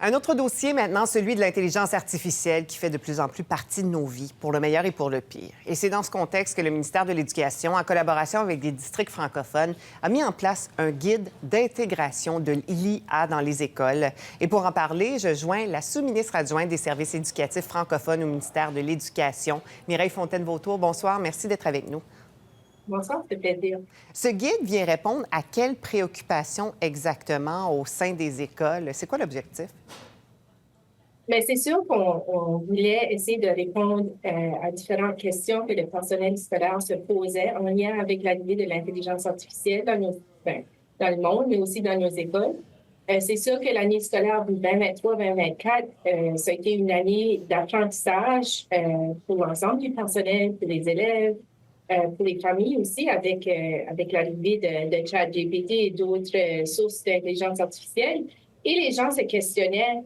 Un autre dossier maintenant, celui de l'intelligence artificielle qui fait de plus en plus partie de nos vies, pour le meilleur et pour le pire. Et c'est dans ce contexte que le ministère de l'Éducation, en collaboration avec des districts francophones, a mis en place un guide d'intégration de l'IA dans les écoles. Et pour en parler, je joins la sous-ministre adjointe des services éducatifs francophones au ministère de l'Éducation, Mireille Fontaine-Vautour. Bonsoir, merci d'être avec nous. Bonsoir, c'est plaisir. Ce guide vient répondre à quelles préoccupations exactement au sein des écoles? C'est quoi l'objectif? Mais c'est sûr qu'on voulait essayer de répondre à différentes questions que le personnel scolaire se posait en lien avec l'arrivée de l'intelligence artificielle dans le monde, mais aussi dans nos écoles. C'est sûr que l'année scolaire 2023-2024, ça a été une année d'apprentissage pour l'ensemble du personnel, pour les élèves, pour les familles aussi, avec l'arrivée de ChatGPT et d'autres sources d'intelligence artificielle. Et les gens se questionnaient,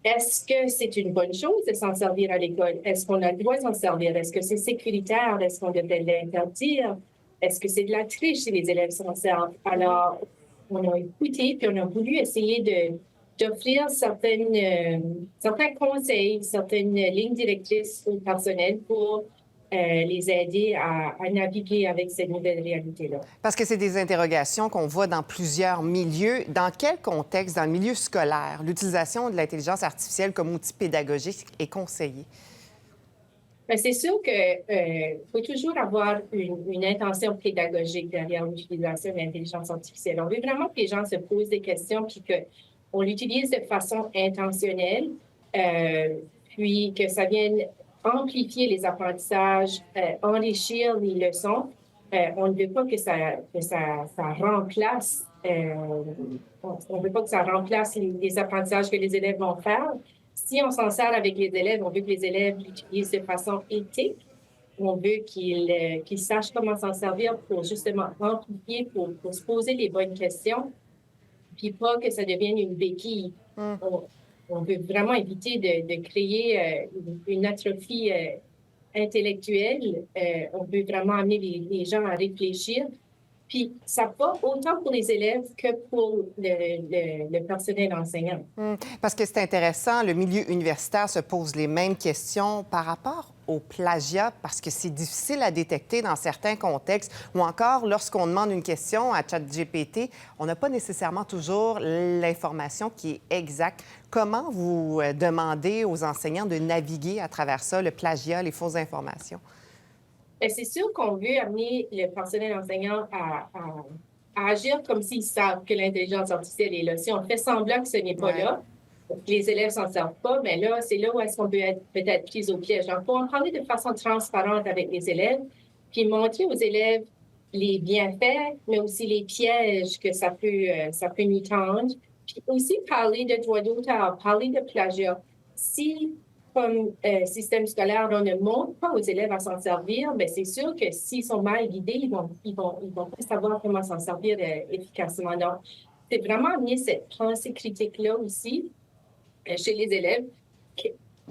est-ce que c'est une bonne chose de s'en servir à l'école? Est-ce qu'on a le droit de s'en servir? Est-ce que c'est sécuritaire? Est-ce qu'on devrait l'interdire? Est-ce que c'est de la triche si les élèves s'en servent? Alors, on a écouté, puis on a voulu essayer d'offrir certains conseils, certaines lignes directrices au personnel pour les aider à naviguer avec cette nouvelle réalité-là. Parce que c'est des interrogations qu'on voit dans plusieurs milieux. Dans quel contexte, dans le milieu scolaire, l'utilisation de l'intelligence artificielle comme outil pédagogique est conseillée? Bien, c'est sûr qu'il faut toujours avoir une intention pédagogique derrière l'utilisation de l'intelligence artificielle. On veut vraiment que les gens se posent des questions puis qu'on l'utilise de façon intentionnelle, puis que ça vienne amplifier les apprentissages, enrichir les leçons. On ne veut pas que ça remplace, on ne veut pas que ça remplace les apprentissages que les élèves vont faire. Si on s'en sert avec les élèves, on veut que les élèves l'utilisent de façon éthique. On veut qu'ils sachent comment s'en servir pour justement amplifier, pour se poser les bonnes questions, puis pas que ça devienne une béquille. On veut vraiment éviter de créer une atrophie intellectuelle. On veut vraiment amener les gens à réfléchir. Puis ça va autant pour les élèves que pour le personnel enseignant. Parce que c'est intéressant, le milieu universitaire se pose les mêmes questions par rapport au plagiat, parce que c'est difficile à détecter dans certains contextes, ou encore lorsqu'on demande une question à ChatGPT, on n'a pas nécessairement toujours l'information qui est exacte. Comment vous demandez aux enseignants de naviguer à travers ça, le plagiat, les fausses informations? Bien, c'est sûr qu'on veut amener le personnel enseignant à agir comme s'ils savent que l'intelligence artificielle est là. Si on fait semblant que ce n'est pas là, que les élèves s'en servent pas, mais là, c'est là où est-ce qu'on peut être peut-être pris au piège. Donc, il faut en parler de façon transparente avec les élèves, puis montrer aux élèves les bienfaits, mais aussi les pièges que ça peut nous tendre. Puis aussi parler de droits d'auteur, parler de plagiat. Si comme système scolaire, on ne montre pas aux élèves à s'en servir, bien, c'est sûr que s'ils sont mal guidés, ils vont pas savoir comment s'en servir efficacement. Donc, c'est vraiment amener cette pensée critique-là aussi chez les élèves.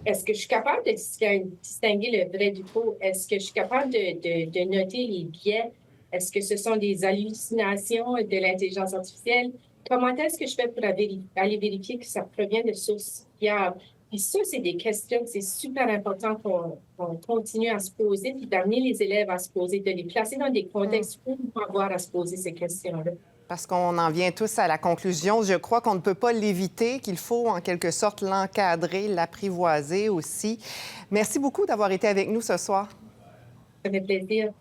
Est-ce que je suis capable de distinguer le vrai du faux? Est-ce que je suis capable de noter les biais? Est-ce que ce sont des hallucinations de l'intelligence artificielle? Comment est-ce que je fais pour aller vérifier que ça provient de sources fiables? Et ça, c'est des questions que c'est super important qu'on continue à se poser, puis d'amener les élèves à se poser, de les placer dans des contextes où ils vont avoir à se poser ces questions-là. Parce qu'on en vient tous à la conclusion, je crois qu'on ne peut pas l'éviter, qu'il faut en quelque sorte l'encadrer, l'apprivoiser aussi. Merci beaucoup d'avoir été avec nous ce soir. Ça fait plaisir.